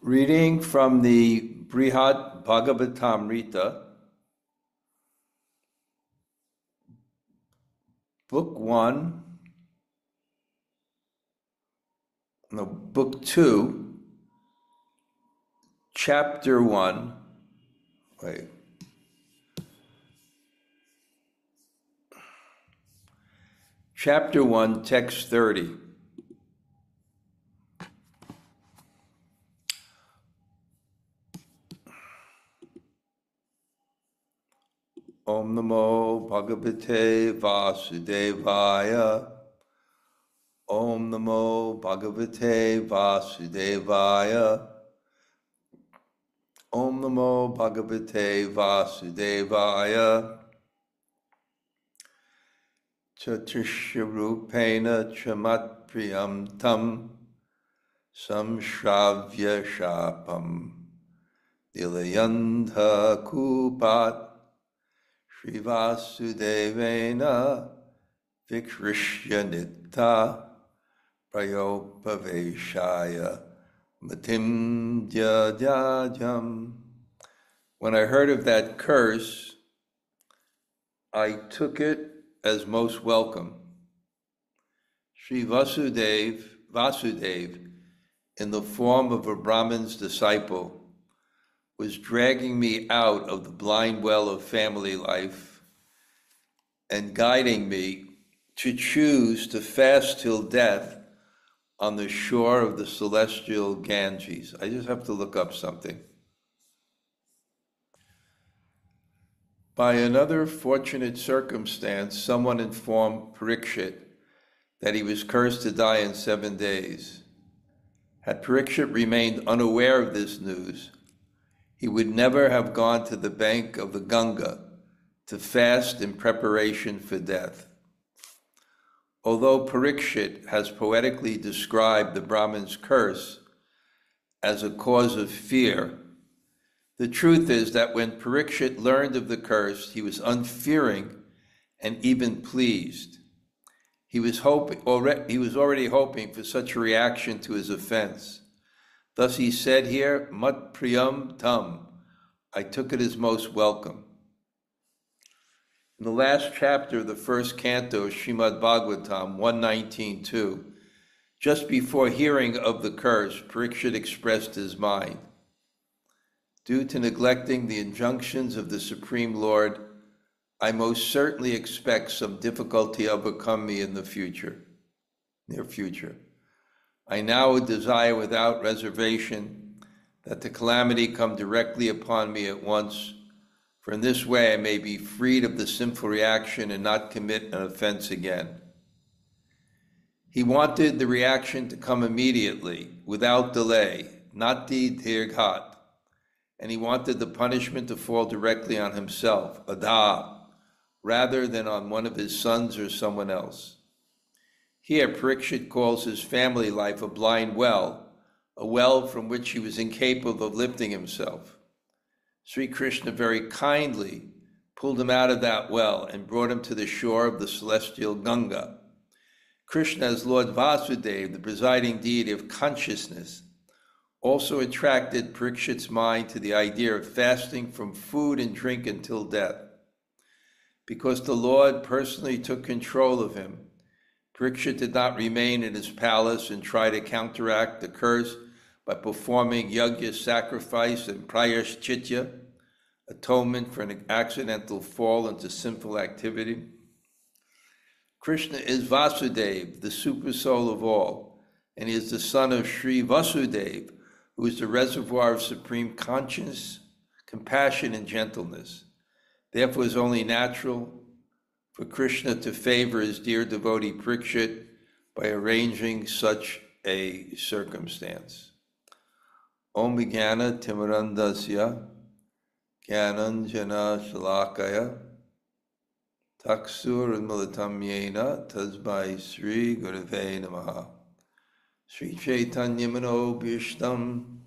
Reading from the Bṛhad-bhāgavatāmṛta, Book 2, Chapter 1, Chapter 1, Text 30. Om Namo Bhagavate Vasudevaya. Om Namo Bhagavate Vasudevaya. Om Namo Bhagavate Vasudevaya. Tac-chiṣya-rūpeṇa mat-priyaṁ saṁśrāvya śāpaṁ nilayāndha-kūpāt Śrī Vāsudevena vikṛṣya nītaḥ prāyopaveśāya matiṁ dyu-nadyām. When I heard of that curse, I took it as most welcome. Śrī Vāsudeva, in the form of a Brahmin's disciple, was dragging me out of the blind well of family life and guiding me to choose to fast till death on the shore of the celestial Ganges. I just have to look up something. By another fortunate circumstance, someone informed Parikshit that he was cursed to die in 7 days. Had Parikshit remained unaware of this news, he would never have gone to the bank of the Gaṅgā to fast in preparation for death. Although Parikshit has poetically described the Brahmin's curse as a cause of fear, the truth is that when Parikshit learned of the curse, he was unfearing and even pleased. He was already hoping for such a reaction to his offense. Thus he said here, mat-priyaṁ, I took it as most welcome. In the last chapter of the first canto of Śrīmad Bhāgavatam, 119.2, just before hearing of the curse, Parikshit expressed his mind. Due to neglecting the injunctions of the Supreme Lord, I most certainly expect some difficulty to overcome me in the near future. I now desire without reservation that the calamity come directly upon me at once, for in this way I may be freed of the sinful reaction and not commit an offense again. He wanted the reaction to come immediately, without delay, not dirghat, and he wanted the punishment to fall directly on himself, adha, rather than on one of his sons or someone else. Here, Parikshit calls his family life a blind well, a well from which he was incapable of lifting himself. Sri Krishna very kindly pulled him out of that well and brought him to the shore of the celestial Gaṅgā. Krishna, as Lord Vāsudeva, the presiding deity of consciousness, also attracted Parikshit's mind to the idea of fasting from food and drink until death. Because the Lord personally took control of him, Parikshit did not remain in his palace and try to counteract the curse by performing yajna, sacrifice, and prayaಶ್ಚಿತ್ಯ, atonement for an accidental fall into sinful activity. Krishna is Vāsudeva, the super soul of all, and he is the son of Śrī Vāsudeva, who is the reservoir of supreme conscience, compassion, and gentleness. Therefore, it is only natural for Krishna to favor his dear devotee Parikshit by arranging such a circumstance. Om Vijnana Timirandasya Jnananjana Shalakaya tac-chiṣya-rūpeṇa tasmai Śrī Gurave Namaha. Śrī Chaitanya Mano Bhishtam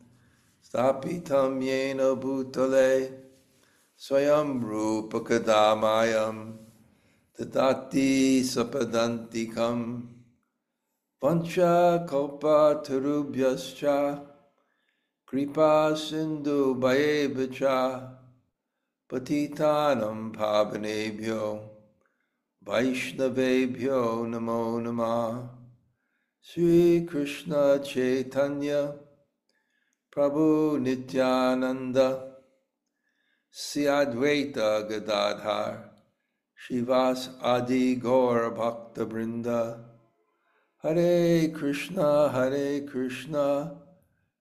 Stapitam Yena Bhutale Swayam Rupa Kadamayam Tadati Sapadantikam Vancha Kalpa Tarubhyascha Kripa Sindhu Bhayevacha Patitanam Pavanebhyo Vaishnavebhyo Namo Namah. Sri Krishna Chaitanya Prabhu Nityananda Sri Advaita Gadadhar Shivas Adi Gaur Bhakta Brinda. Hare Krishna, Krishna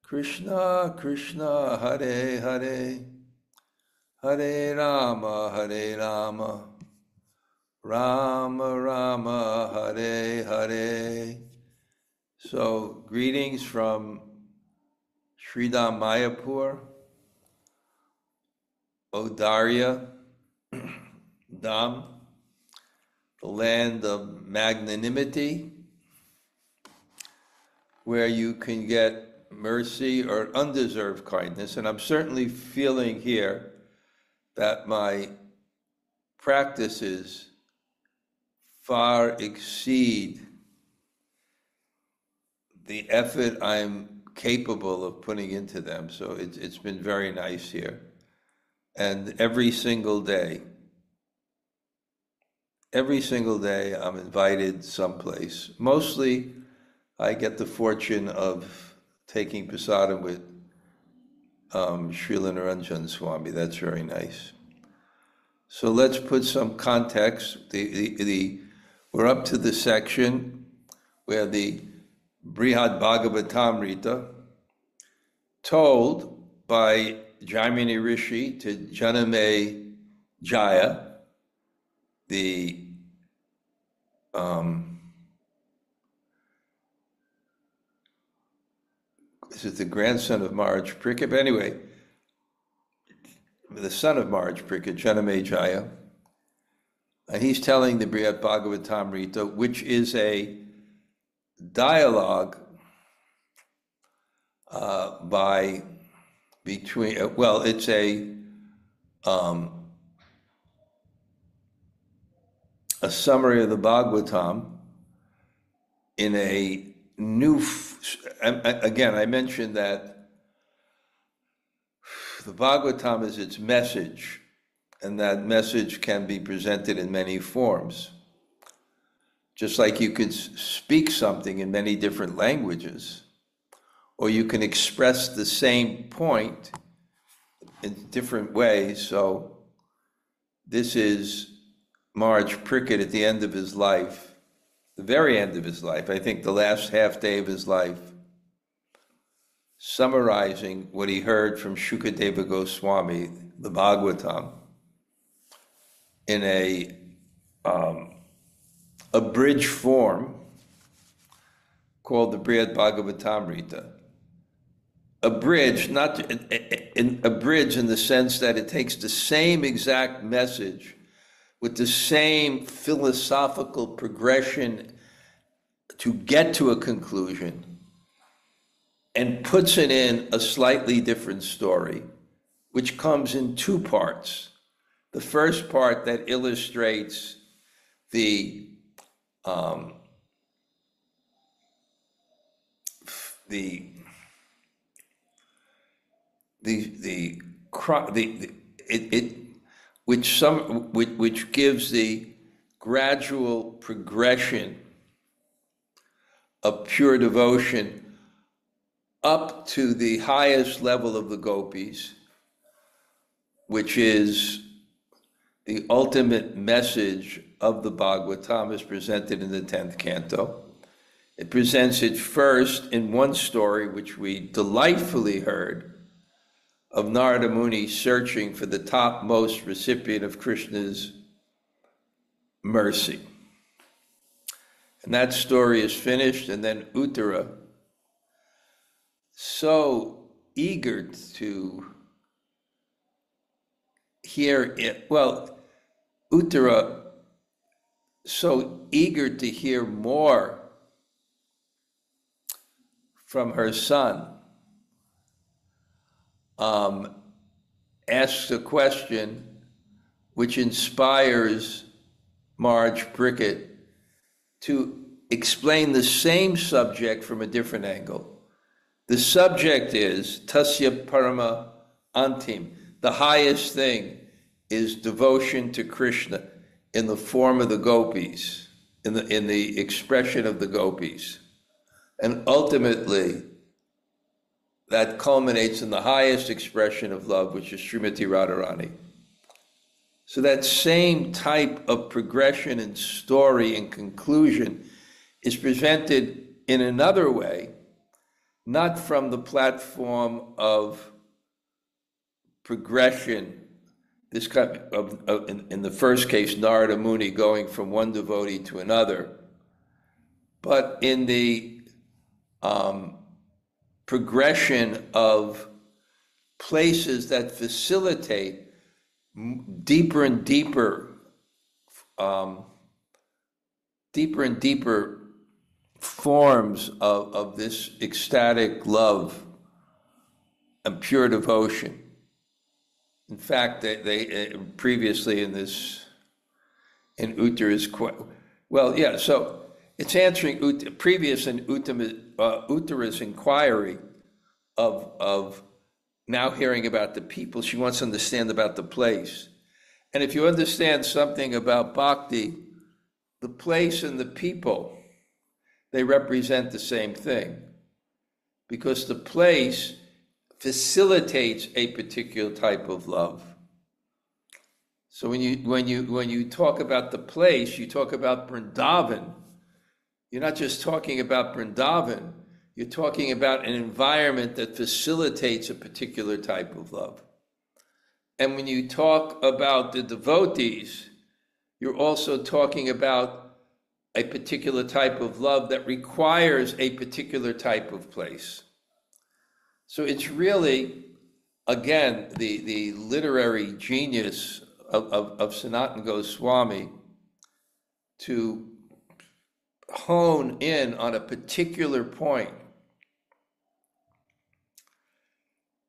Krishna, Hare Hare, Hare Rama, Rama Rama, Hare Hare. So, greetings from Sridham Mayapur, Odarya Dham, the land of magnanimity, where you can get mercy or undeserved kindness. And I'm certainly feeling here that my practices far exceed the effort I'm capable of putting into them. So it's been very nice here. And every single day I'm invited someplace. Mostly I get the fortune of taking prasadam with Srila Dhanurdhara Swami. That's very nice. So let's put some context. We're up to the section where the Bṛhad-bhāgavatāmṛta, told by Jaimini Rishi to Janame Jaya, the this is the grandson of Maharaj Parikshit, but anyway, the son of Maharaj Parikshit, Janame Jaya, and he's telling the Bṛhad-bhāgavatāmṛta, which is a dialogue it's a summary of the Bhagavatam in a new, again, I mentioned that the Bhagavatam is its message, and that message can be presented in many forms. Just like you could speak something in many different languages, or you can express the same point in different ways. So this is Maharaj Parikshit at the end of his life, the very end of his life, I think the last half day of his life, summarizing what he heard from Shukadeva Goswami, the Bhagavatam, in a abridged form called the Bṛhad-bhāgavatāmṛta. Abridged, abridged in the sense that it takes the same exact message with the same philosophical progression to get to a conclusion, and puts it in a slightly different story, which comes in two parts. The first part that illustrates the which gives the gradual progression of pure devotion up to the highest level of the gopis, which is the ultimate message of the Bhagavatam, is presented in the 10th canto. It presents it first in one story, which we delightfully heard, of Narada Muni searching for the topmost recipient of Krishna's mercy. And that story is finished, and then Uttara, so eager to hear it, Uttara, so eager to hear more from her son, asks a question which inspires Maharaj Parikshit to explain the same subject from a different angle. The subject is tasya parama antim. The highest thing is devotion to Krishna in the form of the gopis, in the expression of the gopis. And ultimately, that culminates in the highest expression of love, which is Srimati Radharani. So that same type of progression and story and conclusion is presented in another way, not from the platform of progression, this kind of in the first case, Narada Muni going from one devotee to another, but in the progression of places that facilitate deeper and deeper forms of this ecstatic love and pure devotion. In fact, they previously in Uttara's so it's answering previous in Uttara's inquiry of now hearing about the people. She wants to understand about the place. And if you understand something about bhakti, the place and the people, they represent the same thing, because the place facilitates a particular type of love. So when you talk about the place, you talk about Vrindavan. You're not just talking about Vrindavan, you're talking about an environment that facilitates a particular type of love. And when you talk about the devotees, you're also talking about a particular type of love that requires a particular type of place. So it's really, again, the literary genius of Sanatana Goswami to hone in on a particular point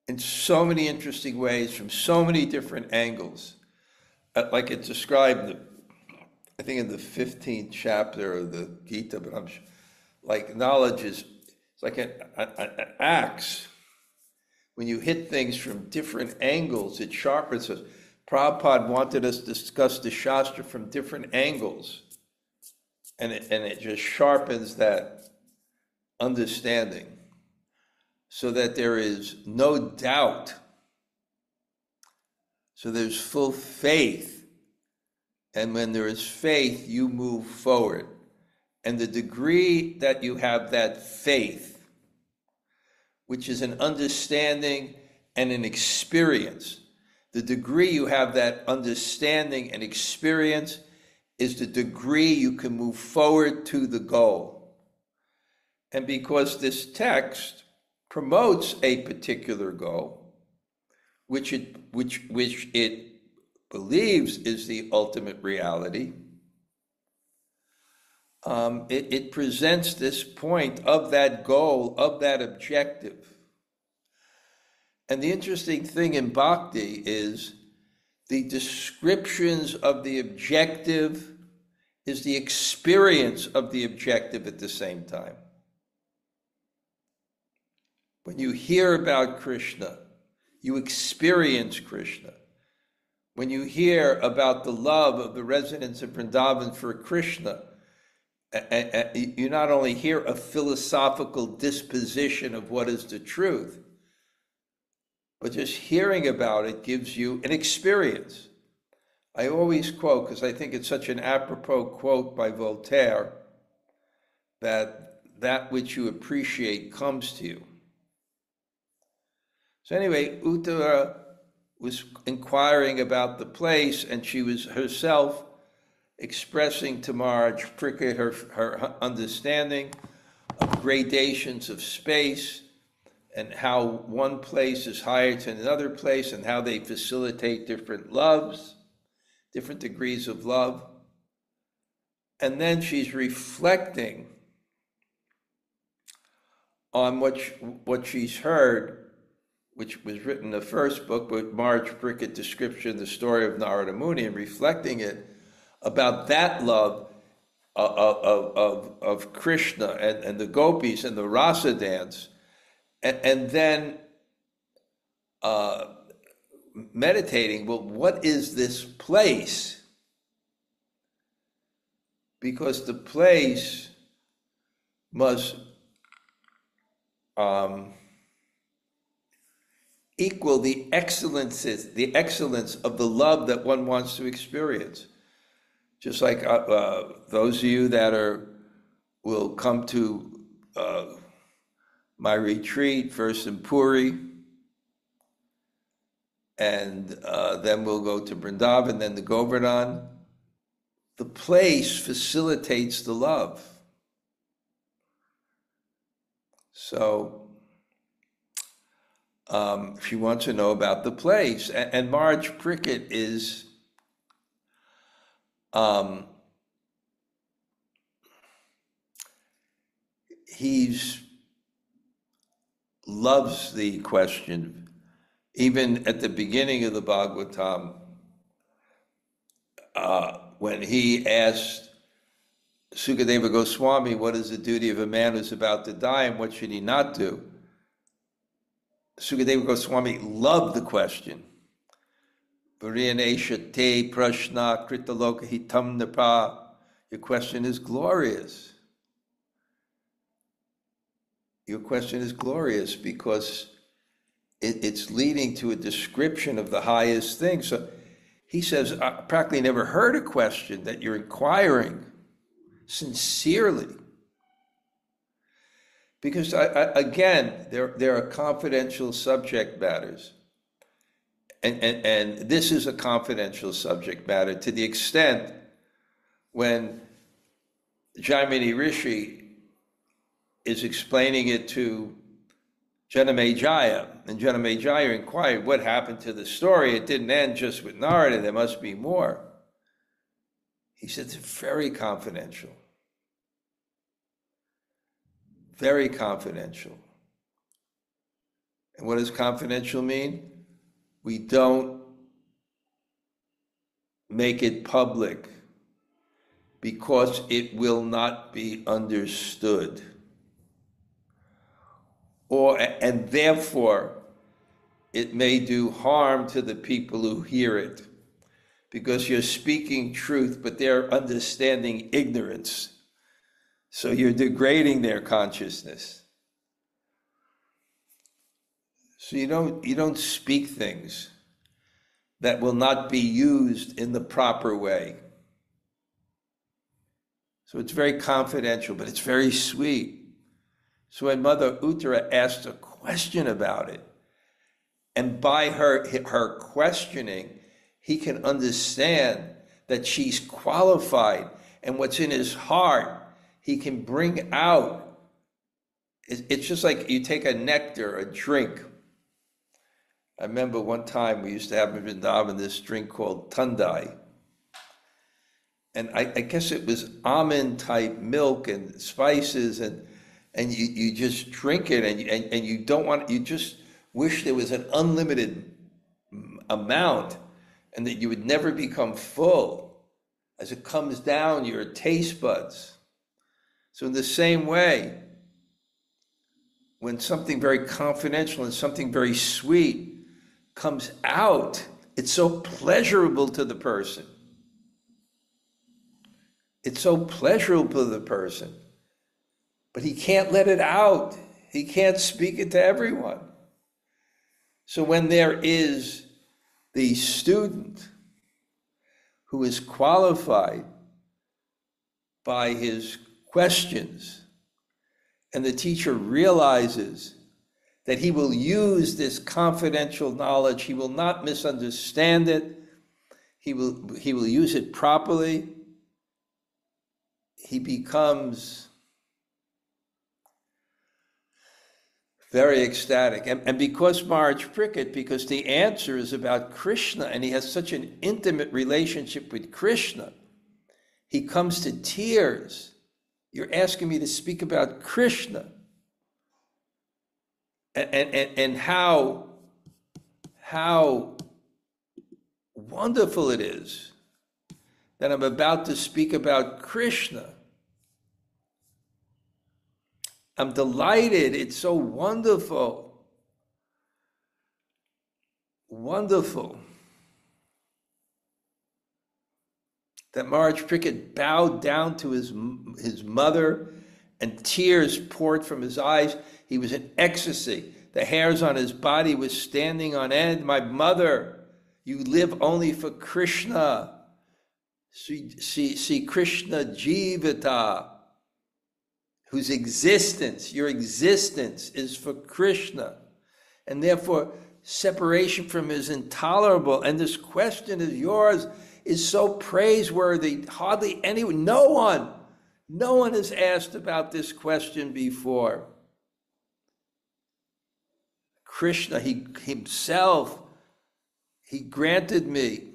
in so many interesting ways, from so many different angles. Like it's described, I think in the 15th chapter of the Gita, but I'm like knowledge is, it's like an axe. When you hit things from different angles, it sharpens us. Prabhupada wanted us to discuss the Shastra from different angles, and it just sharpens that understanding so that there is no doubt, so there's full faith. And when there is faith, you move forward. And the degree that you have that faith, which is an understanding and an experience, the degree you have that understanding and experience is the degree you can move forward to the goal. And because this text promotes a particular goal, which it believes is the ultimate reality, it presents this point of that goal, of that objective. And the interesting thing in bhakti is the descriptions of the objective is the experience of the objective at the same time. When you hear about Krishna, you experience Krishna. When you hear about the love of the residents of Vrindavan for Krishna, you not only hear a philosophical disposition of what is the truth, but just hearing about it gives you an experience. I always quote, because I think it's such an apropos quote by Voltaire, that which you appreciate comes to you. So anyway, Uttara was inquiring about the place, and she was herself expressing to Maharaj Parikshit her understanding of gradations of space and how one place is higher to another place and how they facilitate different loves, different degrees of love. And then she's reflecting on what she's heard, which was written in the first book, with Maharaj Parikshit description, the story of Narada Muni, and reflecting it about that love of Krishna and the gopis and the rasa dance, and then meditating, well, what is this place? Because the place must equal the excellence of the love that one wants to experience. Just like those of you that will come to my retreat, first in Puri, and then we'll go to Vrindavan, then to Govardhan. The place facilitates the love. So, if you want to know about the place, and Maharaj Prickett is he's loves the question. Even at the beginning of the Bhagavatam, when he asked Sukadeva Goswami, what is the duty of a man who's about to die and what should he not do? Sukadeva Goswami loved the question. Variyanesha te prashna kritaloka hitam napa. Your question is glorious. Your question is glorious because it's leading to a description of the highest thing. So he says, I practically never heard a question that you're inquiring sincerely. Because again, there are confidential subject matters. And this is a confidential subject matter to the extent when Jaimini Rishi is explaining it to Janamejaya, and Janamejaya inquired what happened to the story. It didn't end just with Narada, there must be more. He said it's very confidential. Very confidential. And what does confidential mean? We don't make it public because it will not be understood. And therefore, it may do harm to the people who hear it, because you're speaking truth, but they're understanding ignorance. So you're degrading their consciousness. So you don't speak things that will not be used in the proper way. So it's very confidential, but it's very sweet. So when Mother Uttara asked a question about it, and by her questioning, he can understand that she's qualified, and what's in his heart, he can bring out. It's just like you take a nectar, a drink. I remember one time we used to have in Vrindavan this drink called Tandai. And I guess it was almond type milk and spices, and you just drink it, and you don't want, you just wish there was an unlimited amount and that you would never become full as it comes down your taste buds. So in the same way, when something very confidential and something very sweet comes out, it's so pleasurable to the person. It's so pleasurable to the person. But he can't let it out. He can't speak it to everyone. So when there is the student who is qualified by his questions, and the teacher realizes that he will use this confidential knowledge, he will not misunderstand it, he will use it properly, he becomes very ecstatic. And because Maharaj Prickett, because the answer is about Krishna, and he has such an intimate relationship with Krishna, he comes to tears. You're asking me to speak about Krishna. And how wonderful it is that I'm about to speak about Krishna. I'm delighted. It's so wonderful. Wonderful. That Maharaj Parikshit bowed down to his mother, and tears poured from his eyes. He was in ecstasy. The hairs on his body was standing on end. My mother, you live only for Krishna. See Krishna Jivata, whose existence, your existence is for Krishna. And therefore, separation from him is intolerable. And this question of yours is so praiseworthy. Hardly anyone, no one has asked about this question before. Krishna, he himself, he granted me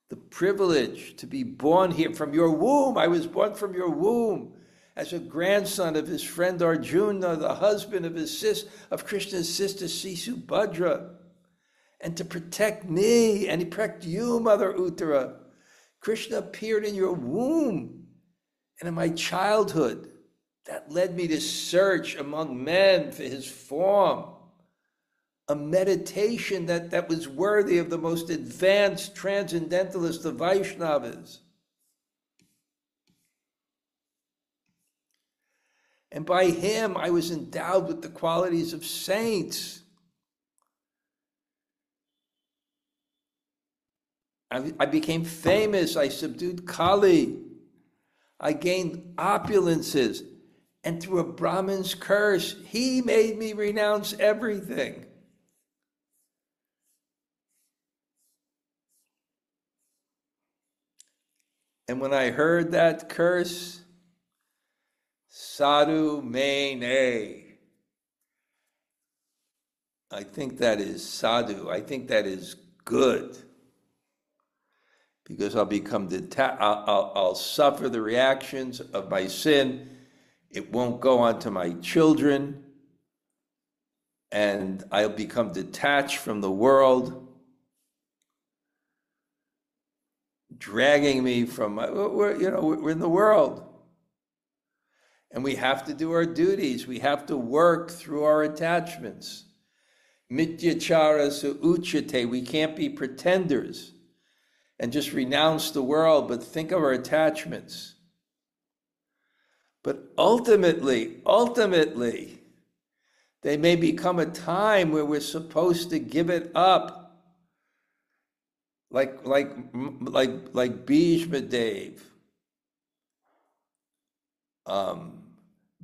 the privilege to be born here from your womb. I was born from your womb as a grandson of his friend Arjuna, the husband of Krishna's sister Subhadra, and to protect me, and he protect you, Mother Uttara. Krishna appeared in your womb, and in my childhood, that led me to search among men for his form, a meditation that was worthy of the most advanced transcendentalists, the Vaishnavas. And by him, I was endowed with the qualities of saints. I became famous. I subdued Kali. I gained opulences. And through a Brahmin's curse, he made me renounce everything. And when I heard that curse, sadhu mene, I think that is sadhu. I think that is good, because I'll become I'll suffer the reactions of my sin. It won't go on to my children, and I'll become detached from the world, dragging me from we're in the world, and we have to do our duties. We have to work through our attachments. Mityachara su uchate. We can't be pretenders and just renounce the world, but think of our attachments. But ultimately, there may become a time where we're supposed to give it up. Like Bhishma Dev,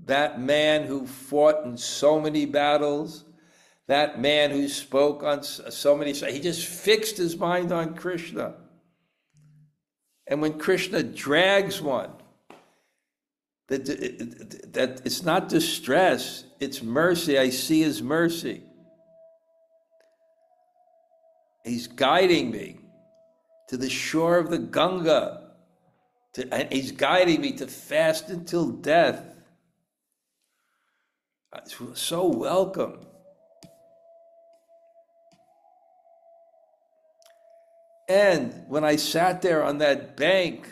that man who fought in so many battles, that man who spoke on so many, he just fixed his mind on Krishna. And when Krishna drags one, that it's not distress, it's mercy. I see his mercy. He's guiding me to the shore of the Gaṅgā, and he's guiding me to fast until death. It's so welcome. And when I sat there on that bank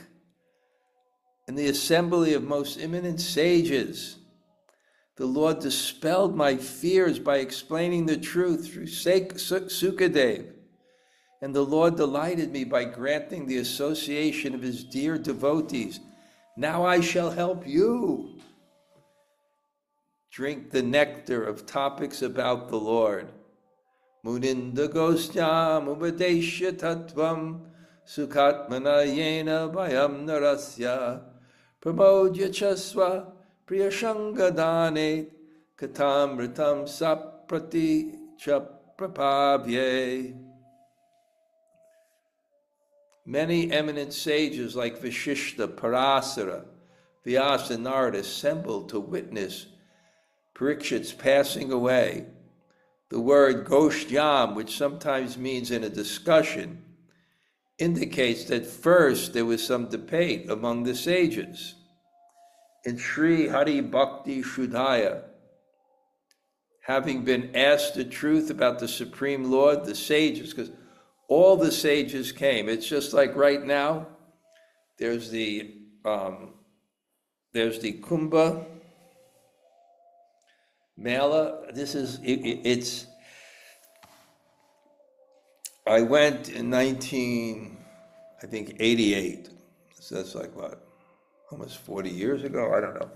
in the assembly of most eminent sages, the Lord dispelled my fears by explaining the truth through Sukadev. And the Lord delighted me by granting the association of his dear devotees. Now I shall help you drink the nectar of topics about the Lord. Muninda gosyam upadeshya tattvam sukatmana yena bhayam narasya pramodya chasva priyashangadane katamritam saprati chaprapavye. Many eminent sages like Vashishta, Parasara, Vyasa, and Narada assembled to witness Parikshit's passing away. The word goshyam, which sometimes means in a discussion, indicates that first there was some debate among the sages. In Sri Hari Bhakti Shuddhaya, having been asked the truth about the Supreme Lord, the sages, because all the sages came. It's just like right now, there's the Kumbha, Mela, it's, I went in 88. So that's like what, almost 40 years ago? I don't know.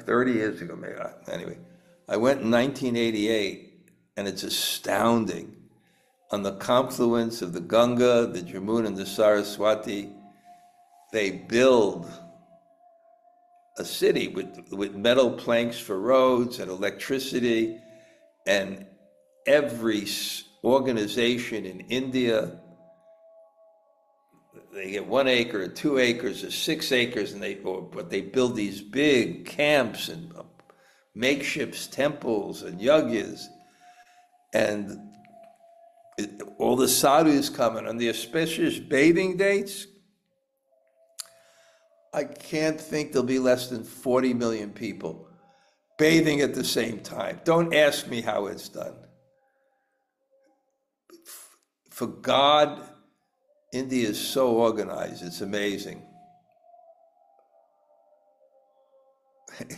30 years ago, maybe. Anyway, I went in 1988, and it's astounding. On the confluence of the Gaṅgā, the Jamuna, and the Saraswati, they build a city with metal planks for roads and electricity, and every organization in India, they get 1 acre or 2 acres or 6 acres, and but they build these big camps and makeshift temples and yagyas, and all the sadhus come in on the auspicious bathing dates. I can't think there'll be less than 40 million people bathing at the same time. Don't ask me how it's done. For God, India is so organized, it's amazing.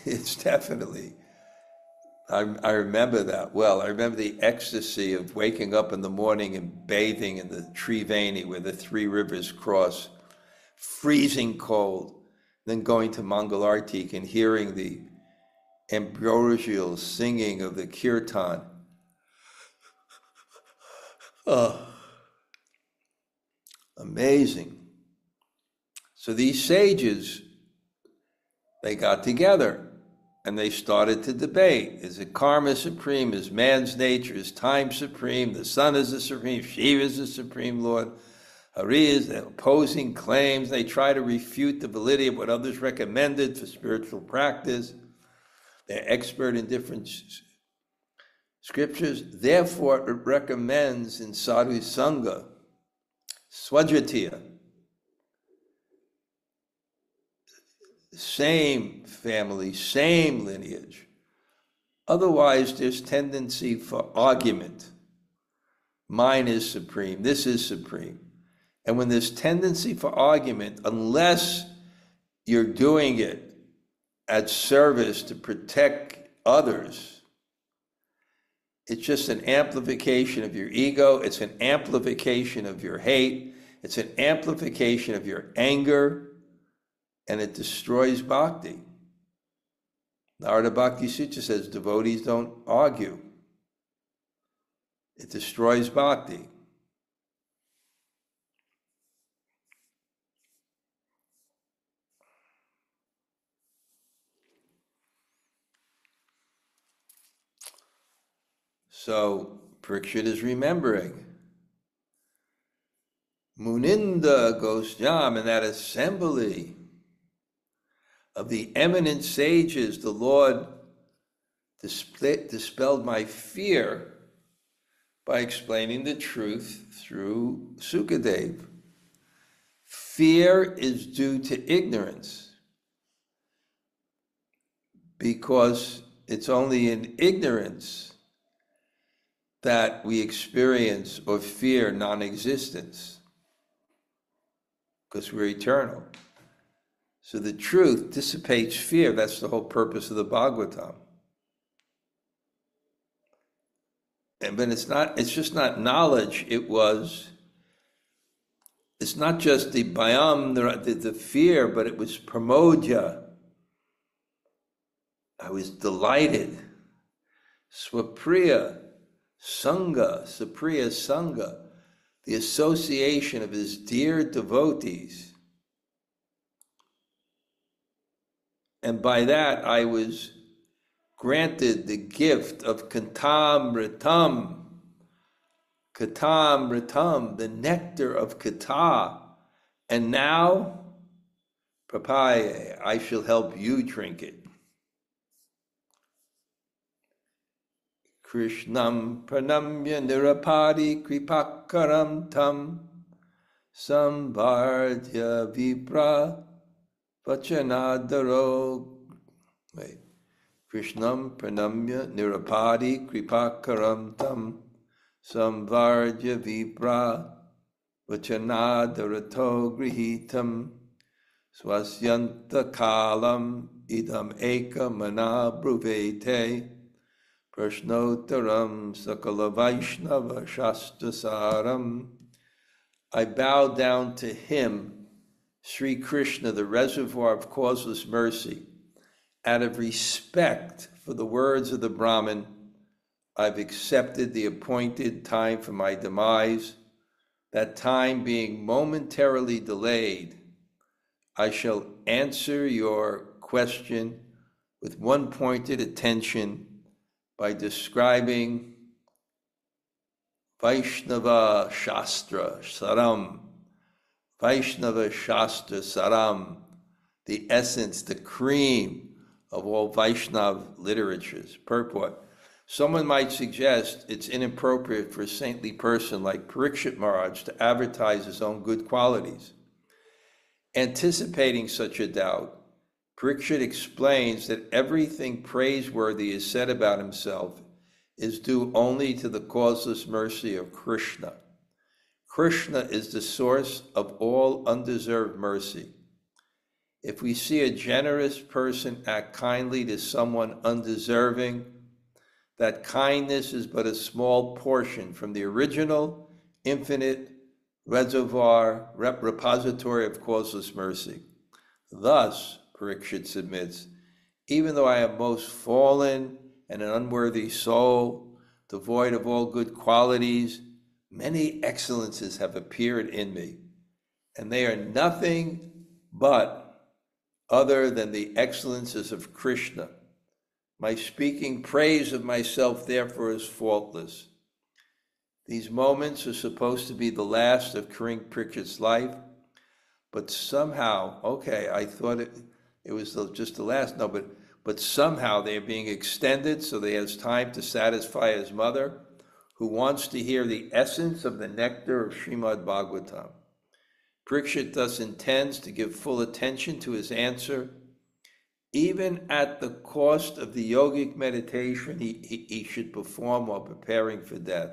It's definitely, I remember that well. I remember the ecstasy of waking up in the morning and bathing in the Triveni where the 3 rivers cross, freezing cold, then going to Mangalartik and hearing the ambrosial singing of the kirtan. Oh, amazing. So these sages, they got together and they started to debate. Is it karma supreme? Is man's nature? Is time supreme? The sun is the supreme. Shiva is the supreme Lord. Hari is the opposing claims. They try to refute the validity of what others recommended for spiritual practice. They're expert in different scriptures. Therefore, it recommends in sadhu sanga, swajatiya, same family, same lineage. Otherwise, there's tendency for argument. Mine is supreme, this is supreme. And when there's tendency for argument, unless you're doing it at service to protect others, it's just an amplification of your ego, it's an amplification of your hate, it's an amplification of your anger, and it destroys bhakti. Narada Bhakti Sutra says devotees don't argue. It destroys bhakti. So Parikshit is remembering. Muninda Gosjam, in that assembly of the eminent sages, the Lord dispelled my fear by explaining the truth through Sukadev. Fear is due to ignorance, because it's only in ignorance that we experience or fear non-existence, because we're eternal. So the truth dissipates fear. That's the whole purpose of the Bhagavatam. But it's just not knowledge. It's not just the bhayam, the fear, but it was pramodya. I was delighted. Swapriya, Sanga, Sapriya Sanga, the association of his dear devotees. And by that, I was granted the gift of katamritam, the nectar of kata. And now, papaye, I shall help you drink it. Krishnam pranamya nirapadi kripakaram tam samvardya vipra vachanadaro. Wait. Krishnam pranamya nirapadi kripakaram tam samvardya vipra vachanadarato grihitam swasyanta kalam idam eka mana bruvete Prashnottaram Sakala Vaishnava Shastrasaram. I bow down to him, Sri Krishna, the reservoir of causeless mercy. Out of respect for the words of the Brahman, I've accepted the appointed time for my demise. That time being momentarily delayed, I shall answer your question with one pointed attention by describing Vaishnava Shastra Saram, Vaishnava Shastra Saram, the essence, the cream of all Vaishnav literatures. Purport. Someone might suggest it's inappropriate for a saintly person like Parikshit Maharaj to advertise his own good qualities. Anticipating such a doubt, Parikshit explains that everything praiseworthy is said about himself is due only to the causeless mercy of Krishna. Krishna is the source of all undeserved mercy. If we see a generous person act kindly to someone undeserving, that kindness is but a small portion from the original, infinite repository of causeless mercy. Thus, Parikshit submits, even though I am most fallen and an unworthy soul, devoid of all good qualities, many excellences have appeared in me, and they are nothing but other than the excellences of Krishna. My speaking praise of myself, therefore, is faultless. These moments are supposed to be the last of King Parikshit's life, but somehow, I thought it was just the last, but somehow they are being extended so that he has time to satisfy his mother, who wants to hear the essence of the nectar of Bṛhad-bhāgavatāmṛta. Parikshit thus intends to give full attention to his answer, even at the cost of the yogic meditation he should perform while preparing for death.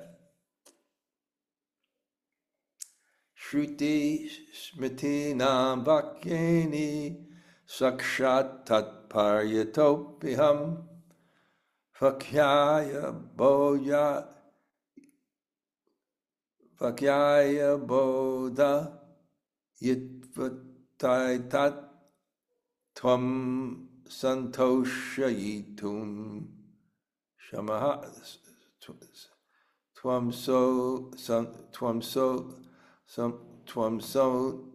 Shruti smriti nam vakyeni sakshat tat prāyopaveśāya vakyaya bodha yitvatai tat tvam santoshayitum shamaha tvam so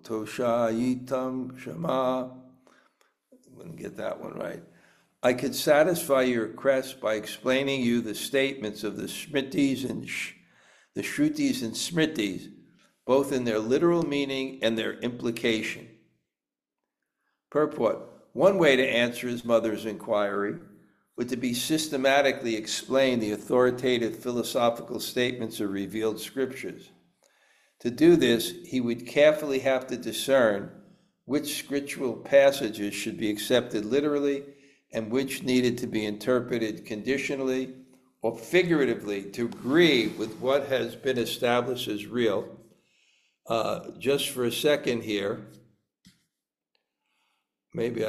toshayitam shama. I'm going to get that one right. I could satisfy your request by explaining you the statements of the Smritis and the Shrutis and Smritis, both in their literal meaning and their implication. Purport. One way to answer his mother's inquiry would to be systematically explain the authoritative philosophical statements of revealed scriptures. To do this, he would carefully have to discern which scriptural passages should be accepted literally and which needed to be interpreted conditionally or figuratively to agree with what has been established as real. Just for a second here, maybe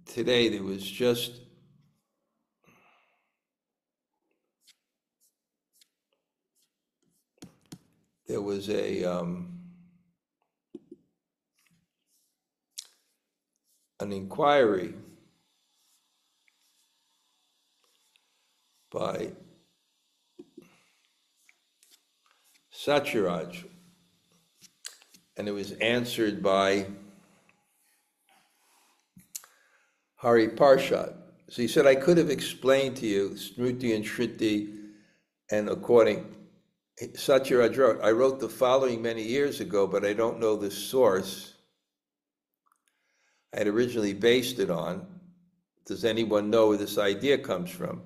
today there was an inquiry by Satyaraj, and it was answered by Hari Parshad. So he said, I could have explained to you Smruti and Shruti, and according, Satyaraj wrote, I wrote the following many years ago, but I don't know the source I had originally based it on. Does anyone know where this idea comes from?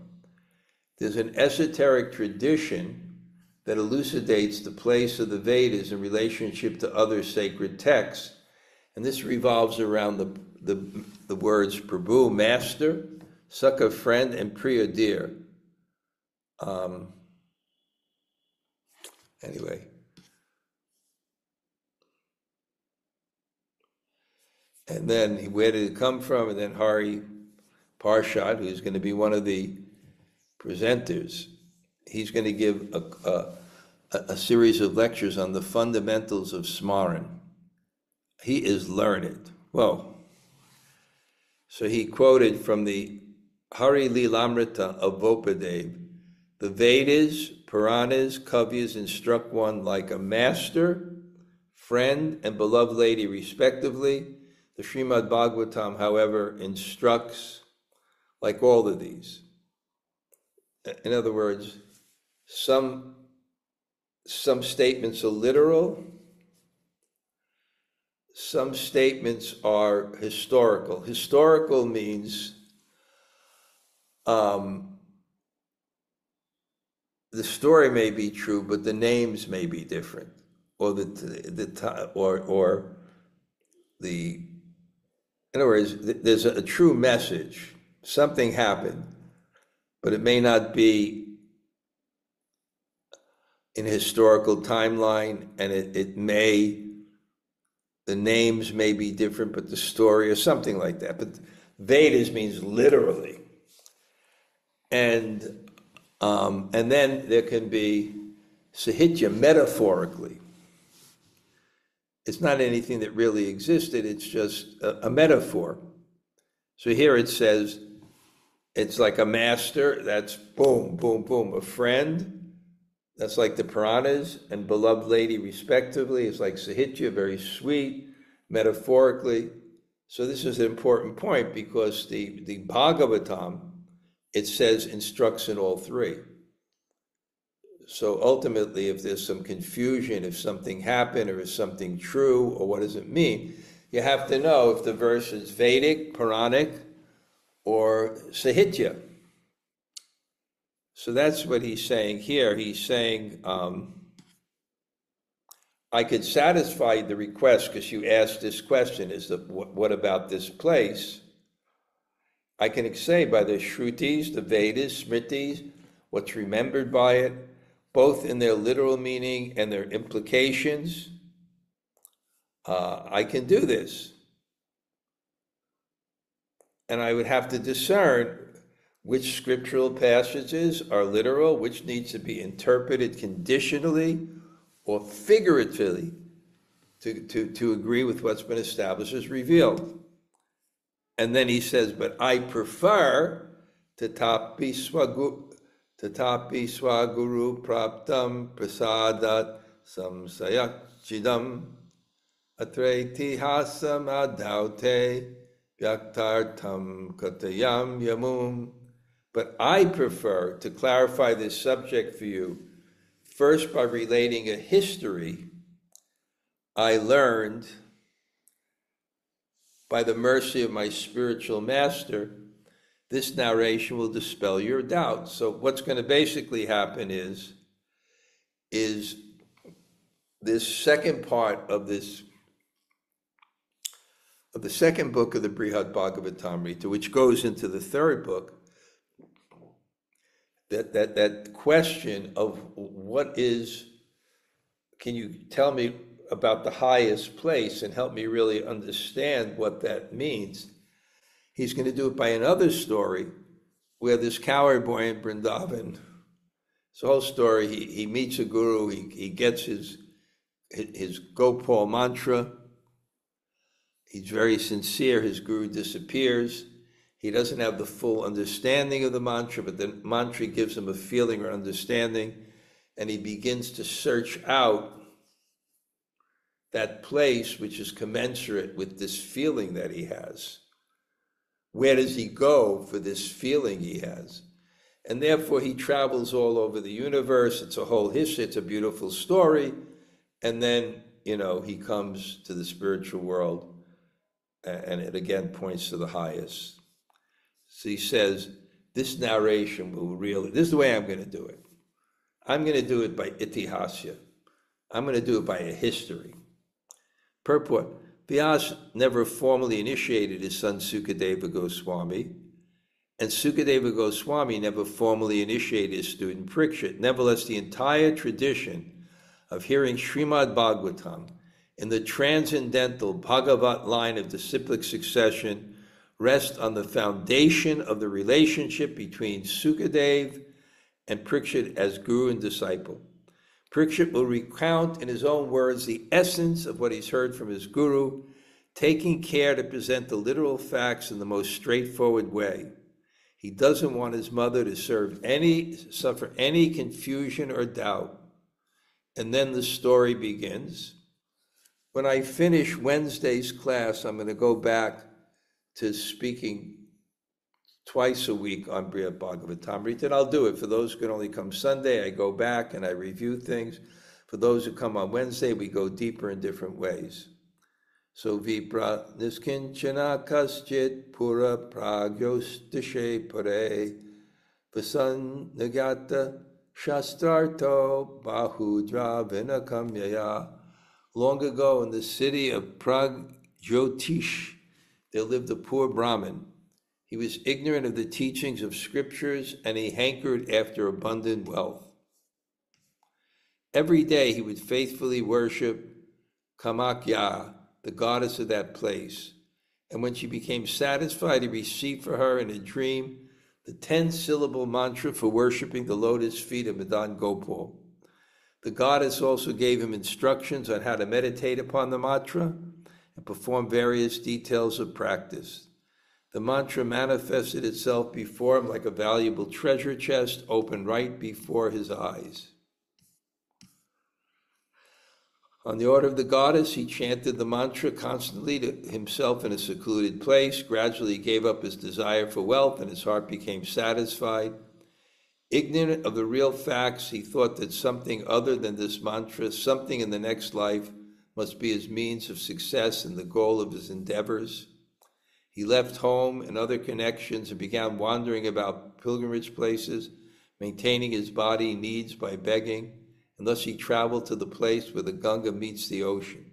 There's an esoteric tradition that elucidates the place of the Vedas in relationship to other sacred texts, and this revolves around the words Prabhu, master, Sakha, friend, and Priya, dear. Anyway. And then where did it come from? And then Hari Parshad, who's going to be one of the presenters, he's going to give a series of lectures on the fundamentals of Smaran. He is learned. Well, so he quoted from the Hari Lilamrita of Vopadev, the Vedas, Puranas, Kavyas instruct one like a master, friend, and beloved lady, respectively. The Bṛhad-bhāgavatāmṛta, however, instructs like all of these. In other words, some statements are literal, some statements are historical. Historical means the story may be true, but the names may be different, or in other words, there's a true message. Something happened, but it may not be in a historical timeline, and the names may be different, but the story or something like that. But Vedas means literally. And then there can be sahitya, metaphorically. It's not anything that really existed, it's just a metaphor. So here it says, it's like a master, that's boom, boom, boom. A friend, that's like the Puranas, and beloved lady, respectively, is like sahitya, very sweet, metaphorically. So this is an important point, because the Bhagavatam, it says, instructs in all three. So ultimately, if there's some confusion, if something happened, or is something true, or what does it mean, you have to know if the verse is Vedic, Puranic, or Sahitya. So that's what he's saying here. He's saying, I could satisfy the request, because you asked this question, what about this place? I can say by the Shrutis, the Vedas, Smritis, what's remembered by it, both in their literal meaning and their implications. I can do this. And I would have to discern which scriptural passages are literal, which needs to be interpreted conditionally or figuratively to agree with what's been established as revealed. And then he says, but I prefer tatapi swaguru praptam prasadat saṁśrāvya atreti hasam adaute vyaktartam katayam yamum. But I prefer to clarify this subject for you, first by relating a history I learned by the mercy of my spiritual master. This narration will dispel your doubts. So what's going to basically happen is this second part of the second book of the Bṛhad-bhāgavatāmṛta, which goes into the third book, that question of can you tell me about the highest place and help me really understand what that means? He's going to do it by another story where this cowherd boy in Vrindavan, it's a whole story, he meets a guru, he gets his Gopal mantra, he's very sincere, his guru disappears, he doesn't have the full understanding of the mantra, but the mantra gives him a feeling or understanding, and he begins to search out that place which is commensurate with this feeling that he has. Where does he go for this feeling he has? And therefore he travels all over the universe. It's a whole history, it's a beautiful story. And then, he comes to the spiritual world, and it again points to the highest. So he says, this narration this is the way I'm going to do it. I'm going to do it by itihasya. I'm going to do it by a history. Purport. Vyasa never formally initiated his son Sukadeva Goswami, and Sukadeva Goswami never formally initiated his student Parikshit. Nevertheless, the entire tradition of hearing Srimad Bhagavatam in the transcendental Bhagavat line of disciplic succession rest on the foundation of the relationship between Sukadeva and Parikshit as guru and disciple. Parikshit will recount in his own words the essence of what he's heard from his guru, taking care to present the literal facts in the most straightforward way. He doesn't want his mother to suffer any confusion or doubt. And then the story begins. When I finish Wednesday's class, I'm going to go back to speaking twice a week on Bṛhad-bhāgavatāmṛta, and I'll do it. For those who can only come Sunday, I go back and I review things. For those who come on Wednesday, we go deeper in different ways. So vipra niskinchana kaschit pura pragyostishe pare vasan nagata shastrarto bahudra vinakamyaya. Long ago in the city of Pragyoti, there lived a poor Brahmin. He was ignorant of the teachings of scriptures, and he hankered after abundant wealth. Every day he would faithfully worship Kamakya, the goddess of that place. And when she became satisfied, he received for her in a dream the 10-syllable mantra for worshiping the lotus feet of Madan Gopal. The goddess also gave him instructions on how to meditate upon the mantra and perform various details of practice. The mantra manifested itself before him like a valuable treasure chest opened right before his eyes. On the order of the goddess, he chanted the mantra constantly to himself in a secluded place. Gradually, he gave up his desire for wealth and his heart became satisfied. Ignorant of the real facts, he thought that something other than this mantra, something in the next life, must be his means of success and the goal of his endeavors. He left home and other connections and began wandering about pilgrimage places, maintaining his body needs by begging, and thus he traveled to the place where the Gaṅgā meets the ocean.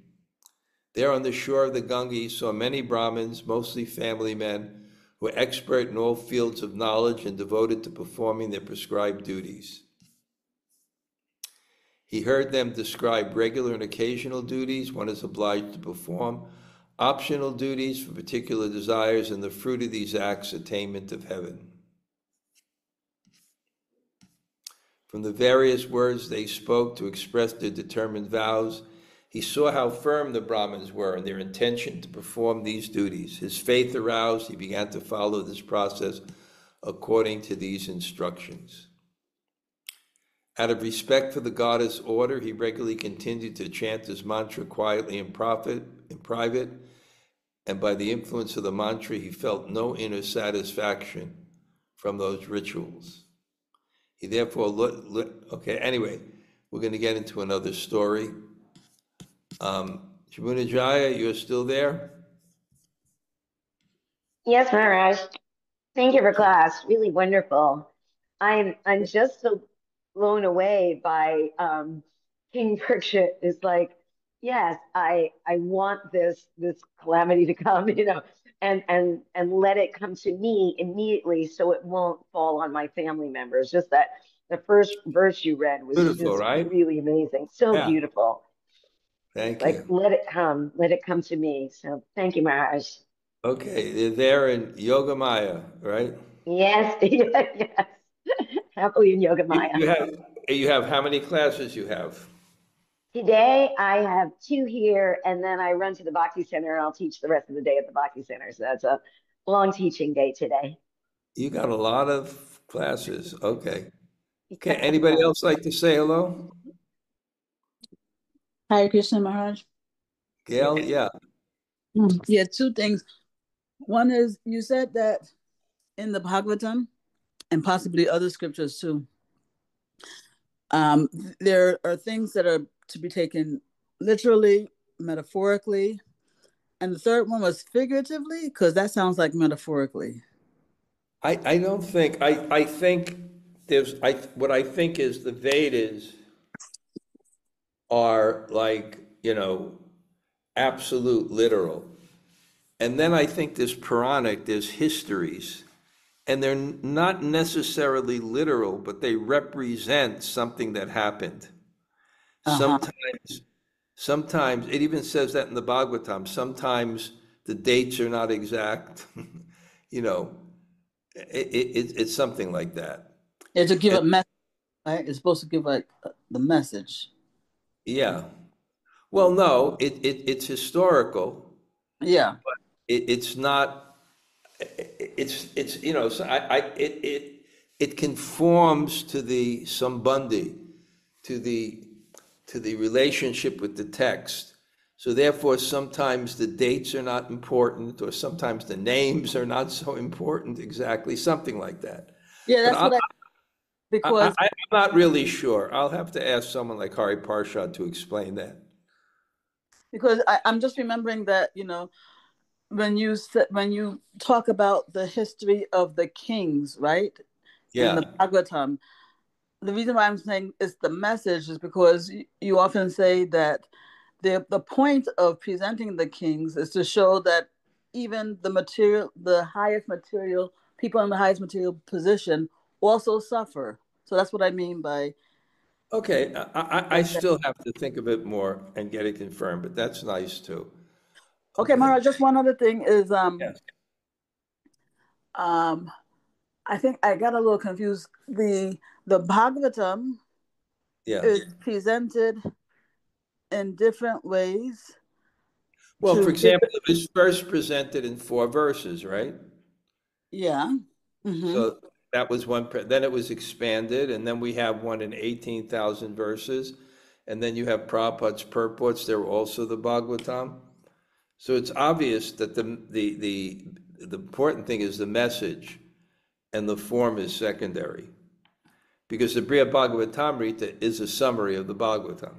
There on the shore of the Gaṅgā, he saw many Brahmins, mostly family men, who were expert in all fields of knowledge and devoted to performing their prescribed duties. He heard them describe regular and occasional duties one is obliged to perform, optional duties for particular desires, and the fruit of these acts, attainment of heaven. From the various words they spoke to express their determined vows, he saw how firm the Brahmins were in their intention to perform these duties. His faith aroused, he began to follow this process according to these instructions. Out of respect for the goddess' order, he regularly continued to chant his mantra quietly in private, and by the influence of the mantra, he felt no inner satisfaction from those rituals. He therefore okay, anyway, we're going to get into another story. Jamunajaya, you're still there? Yes, Maharaj. Thank you for class. Really wonderful. I'm just so blown away by King Parikshit is like, yes, I want this calamity to come, and let it come to me immediately so it won't fall on my family members. Just that the first verse you read was Beautiful, just right? really amazing. So Yeah. beautiful. Thank Like, you. let it come to me. So thank you, Maharaj. Okay, they're there in Yogamaya, right? Yes, yes. Happily in Yoga Maya. You have how many classes you have? Today I have 2 here, and then I run to the Bhakti Center, and I'll teach the rest of the day at the Bhakti Center. So that's a long teaching day today. You got a lot of classes. Okay. Okay, anybody else like to say hello? Hare Krishna Maharaj. Gail, yeah. Yeah, 2 things. One is you said that in the Bhagavatam and possibly other scriptures too, there are things that are to be taken literally, metaphorically, and the third one was figuratively, because that sounds like metaphorically. I don't think, I think what I think is the Vedas are like, absolute literal. And then I think there's Puranic, there's histories, and they're not necessarily literal, but they represent something that happened. Sometimes, it even says that in the Bhagavatam, sometimes the dates are not exact. you know, it's something like that. Yeah, to give a message, right? It's supposed to give like the message. Yeah. Well, no, it's historical. Yeah. But it's not. It's you know. So it conforms to the sambandhi, to the relationship with the text. So therefore, sometimes the dates are not important, or sometimes the names are not so important exactly, something like that. Yeah, But that's what because I'm not really sure. I'll have to ask someone like Hari Parshad to explain that. I'm just remembering that, when you talk about the history of the kings, right? In Yeah. the Bhagavatam, the reason why I'm saying it's the message is because you often say that the point of presenting the kings is to show that even the highest material people in the highest material position also suffer. So that's what I mean by. Okay, I still have to think a bit more and get it confirmed, but that's nice too. Okay, Okay. Mara, just one other thing is Yes. I think I got a little confused. The Bhagavatam Yeah. is presented in different ways Well, for to give example, it was first presented in 4 verses, right? yeah. Mm-hmm. So that was one, then it was expanded, and then we have one in 18,000 verses, and then you have Prabhupada's purports, they're also the Bhagavatam. So it's obvious that the important thing is the message, and the form is secondary. Because the Bṛhad-bhāgavatāmṛta is a summary of the Bhagavatam.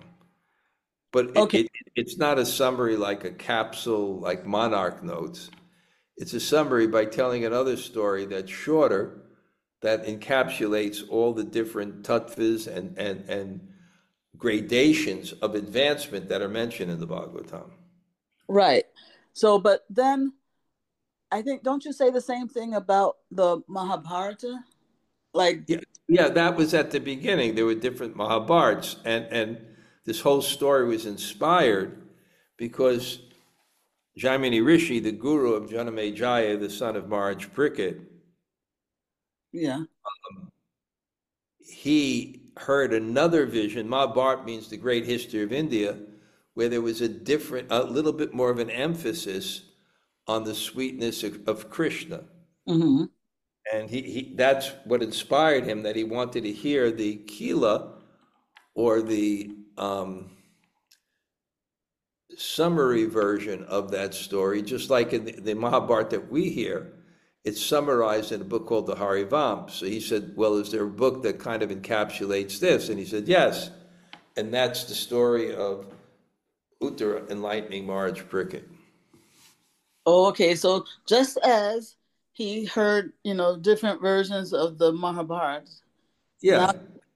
But Okay. it's not a summary like a capsule, like Monarch Notes. It's a summary by telling another story that's shorter, that encapsulates all the different tattvas and gradations of advancement that are mentioned in the Bhagavatam. Right. So, but then I think, don't you say the same thing about the Mahabharata? Like, Yeah, that was at the beginning. There were different Mahabharats, and this whole story was inspired because Jaimini Rishi, the guru of Janamejaya, the son of Maharaj Parikshit, yeah. he heard another vision. Mahabharata means the great history of India, where there was a little bit more of an emphasis on the sweetness of Krishna. Mm-hmm. And that's what inspired him, that he wanted to hear the Kila, or the summary version of that story, just like in the Mahabharata that we hear. It's summarized in a book called the Harivam. So he said, well, is there a book that kind of encapsulates this? And he said, yes. And that's the story of Uttara enlightening Maharaj Parikshit. Oh, okay. So just as he heard, different versions of the Mahabharata, Yeah.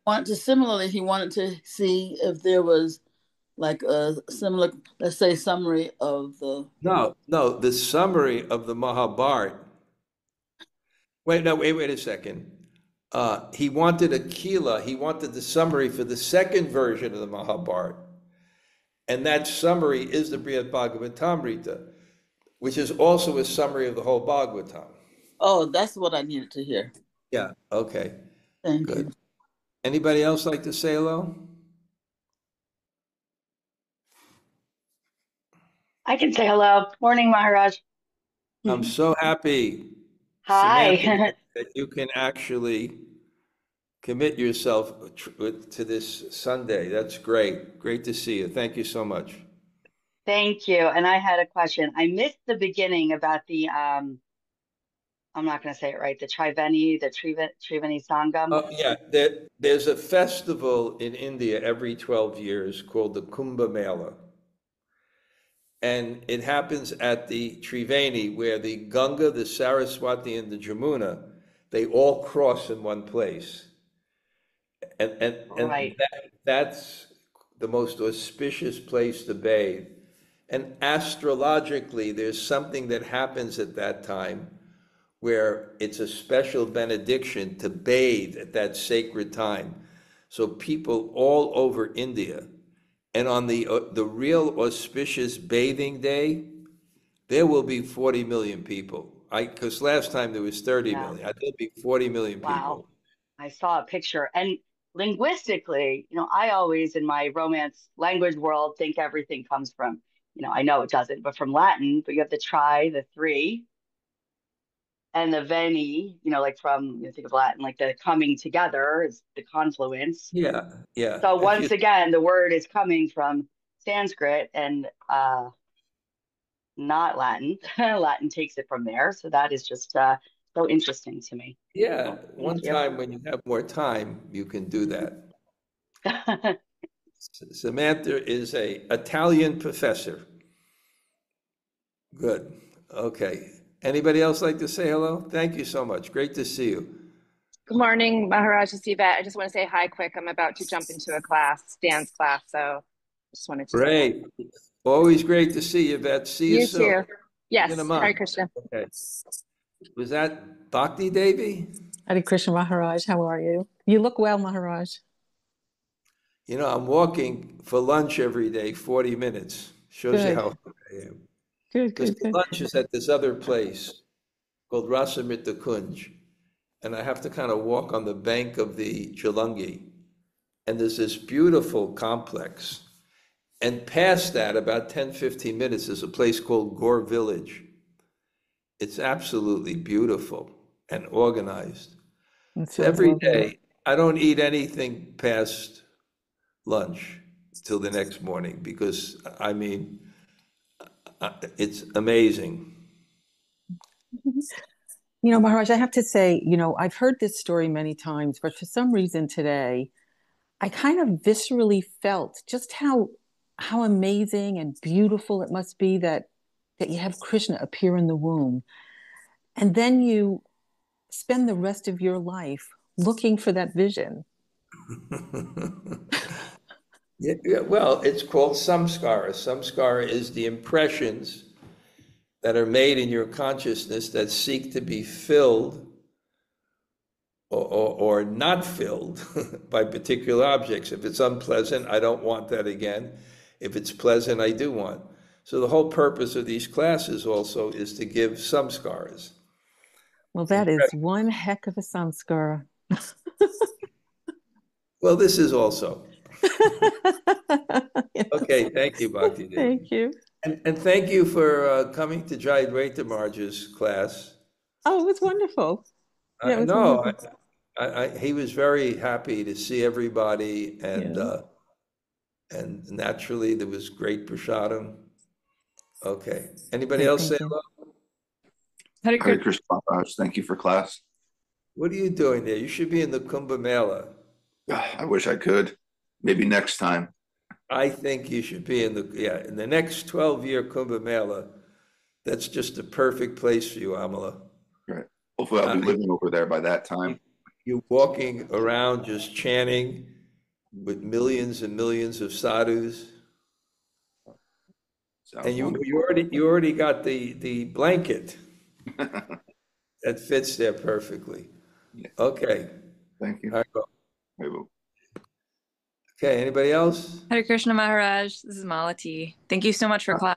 now he wanted to see if there was like a similar, let's say, summary of the. No, the summary of the Mahabharata. Wait a second. He wanted a Kila, he wanted the summary for the second version of the Mahabharata. And that summary is the Bṛhad-bhāgavatāmṛta, which is also a summary of the whole Bhagavatam. Oh, that's what I needed to hear. Yeah, okay. Thank Good. you. Anybody else like to say hello? I can say hello. Morning, Maharaj. I'm so happy, Samantha, Hi. that you can actually commit yourself to this Sunday. That's great. Great to see you. Thank you so much. Thank you. And I had a question. I missed the beginning about the I'm not going to say it right, the Triveni Sangam. Oh, yeah, there's a festival in India every 12 years called the Kumbh Mela. And it happens at the Triveni, where the Gaṅgā, the Saraswati, and the Jamuna, they all cross in one place. And Right. that's the most auspicious place to bathe. And astrologically, there's something that happens at that time where it's a special benediction to bathe at that sacred time. So people all over India, and on the real auspicious bathing day, there will be 40 million people. Because last time there was 30 million. There'll be 40 million people. Wow. I saw a picture. And linguistically, I always in my Romance language world think everything comes from, I know it doesn't, but from Latin, but you have the tri, the three, and the veni, like from, think of Latin, like the coming together is the confluence. Yeah, yeah. So once again, the word is coming from Sanskrit and not Latin. Latin takes it from there. So that is just so interesting to me. Yeah, one time when you have more time, you can do that. Samantha is a Italian professor. Good. Okay. Anybody else like to say hello? Thank you so much. Great to see you. Good morning, Maharaj. It's Yvette. I just want to say hi quick. I'm about to jump into a class, dance class, so just wanted to Great. Always great to see you, Yvette. See you soon. You too. Yes. Hare Krishna. Okay. Was that Bhakti Devi? Hare Krishna, Maharaj. How are you? You look well, Maharaj. I'm walking for lunch every day, 40 minutes. Shows you how I am. Good. Lunch is at this other place called Rasamrita Kunj. And I have to kind of walk on the bank of the Chulungi. And there's this beautiful complex. And past that, about 10, 15 minutes, is a place called Gore Village. It's absolutely beautiful and organized. Every day, I don't eat anything past lunch till the next morning because, it's amazing. Maharaj, I have to say, I've heard this story many times, but for some reason today, I kind of viscerally felt just how amazing and beautiful it must be that you have Krishna appear in the womb. And then you spend the rest of your life looking for that vision. Yeah, well, it's called samskara. Samskara is the impressions that are made in your consciousness that seek to be filled or not filled by particular objects. If it's unpleasant, I don't want that again. If it's pleasant, I do want. So the whole purpose of these classes also is to give samskaras. Well, that is one heck of a samskara. Well, this is also. Okay, thank you, Bhakti. Thank you. And thank you for coming to Jayadvaita Maharaj's class. Oh, it was wonderful. Yeah, wonderful. He was very happy to see everybody, and naturally there was great prasadam. Okay, anybody else say hello? Hare Krishna, Maharaj. Thank you for class. What are you doing there? You should be in the Kumbh Mela. I wish I could. Maybe next time. I think you should be in the next 12-year Kumbh Mela. That's just the perfect place for you, Amala. Right. Hopefully I'll be living over there by that time. You're walking around just chanting with millions and millions of sadhus. And you already got the blanket that fits there perfectly. Yeah. Okay. Thank you. All right. Okay, anybody else? Hare Krishna Maharaj, this is Malati. Thank you so much for class.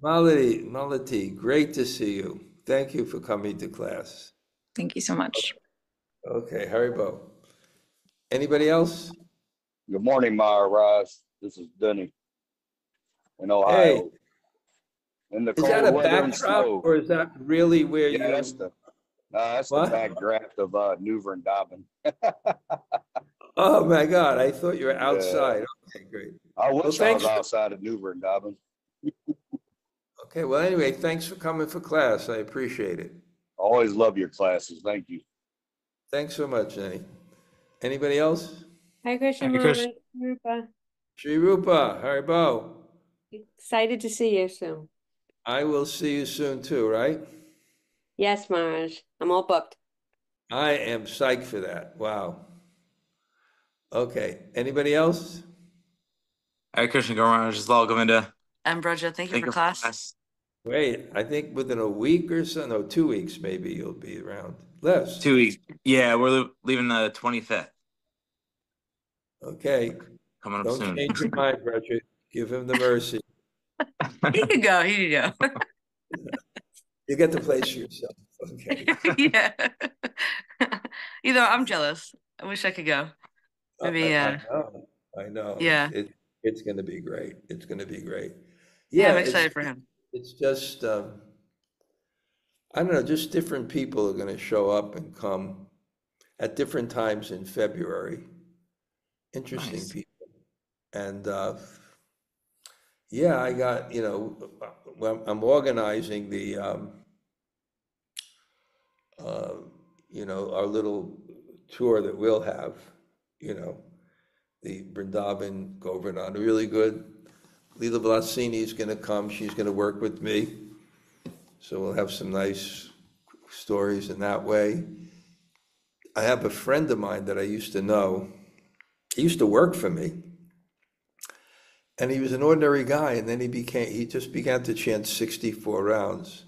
Malati, great to see you. Thank you for coming to class. Thank you so much. Okay, Haribo. Anybody else? Good morning, Maharaj. This is Denny in Ohio. Hey. In the is cold that a weather backdrop, or is that really where you? That's the backdraft of New Vrindavan. Oh my God! I thought you were outside. Okay, great. I wish I was outside of New Vrindavan. Okay. Well, anyway, thanks for coming for class. I appreciate it. Always love your classes. Thank you. Thanks so much, Jenny. Anybody else? Hi, Krishna. Rupa. Śrī Rupa, Haribo. Excited to see you soon. I will see you soon too, right? Yes, Maharaj. I'm all booked. I am psyched for that. Wow. Okay. Anybody else? Hare Krishna, Maharaj. This is Lal Govinda. And Bṛhad, thank you for class. Wait, I think within a week or so, no, 2 weeks maybe you'll be around. Less. 2 weeks. Yeah, we're leaving the 25th. Okay. Coming up Don't soon. change your mind, Bṛhad. Give him the mercy. He could go. You get the place for yourself. Okay. Yeah. I'm jealous. I wish I could go. Maybe. I know. Yeah. It's going to be great. It's going to be great. Yeah, I'm excited for him. It's just, I don't know, just different people are going to show up and come at different times in February. Interesting people. And yeah, I got, I'm organizing the, our little tour that we'll have, the Vrindavan Govardhan, really good. Leela Vlasini is going to come. She's going to work with me. So we'll have some nice stories in that way. I have a friend of mine that I used to know. He used to work for me. And he was an ordinary guy. And then he just began to chant 64 rounds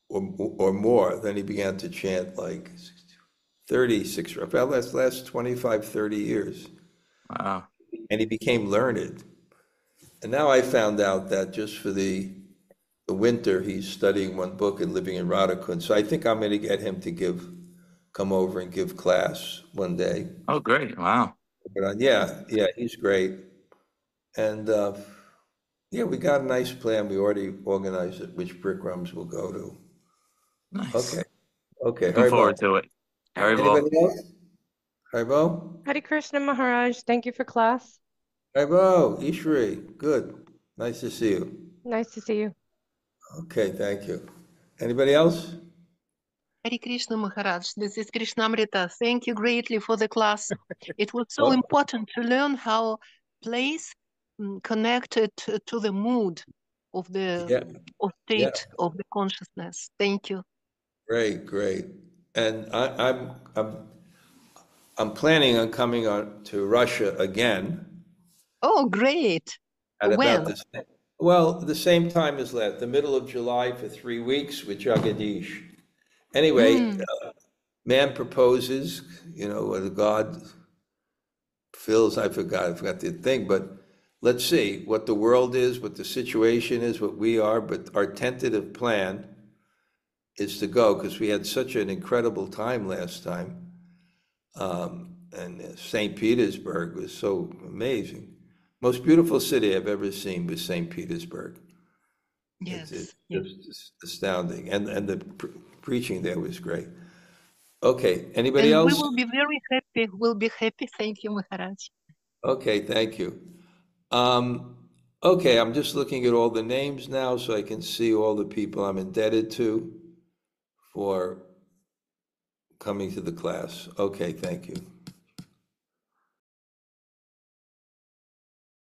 or more. Then he began to chant like 36, about last 25, 30 years. Wow. And he became learned. And now I found out that just for the winter, he's studying one book and living in Radhakund. So I think I'm going to get him to come over and give class one day. Oh, great. Wow. But yeah, he's great. And yeah, we got a nice plan. We already organized it, which Brikrams we'll go to. Nice. Okay. Looking forward to it. Anybody else? Haribo? Hare Krishna Maharaj, thank you for class. Haribo, Ishri, good. Nice to see you. Nice to see you. Okay, thank you. Anybody else? Hare Krishna Maharaj, this is Krishna-katha. Thank you greatly for the class. It was so important to learn how place connected to the mood of the state of the consciousness. Thank you. Great. And I'm planning on coming on to Russia again. Oh, great. At when? The same time as last, the middle of July for 3 weeks with Jagadish. Anyway, man proposes, what God fills, I forgot the thing, but let's see what the world is, what the situation is, what we are, but our tentative plan is to go because we had such an incredible time last time. And St. Petersburg was so amazing. Most beautiful city I've ever seen was St. Petersburg. Yes. It's just astounding. And the preaching there was great. Okay, anybody else? We will be very happy. We'll be happy. Thank you, Maharaj. Okay, thank you. Okay, I'm just looking at all the names now so I can see all the people I'm indebted to for coming to the class. Okay, thank you.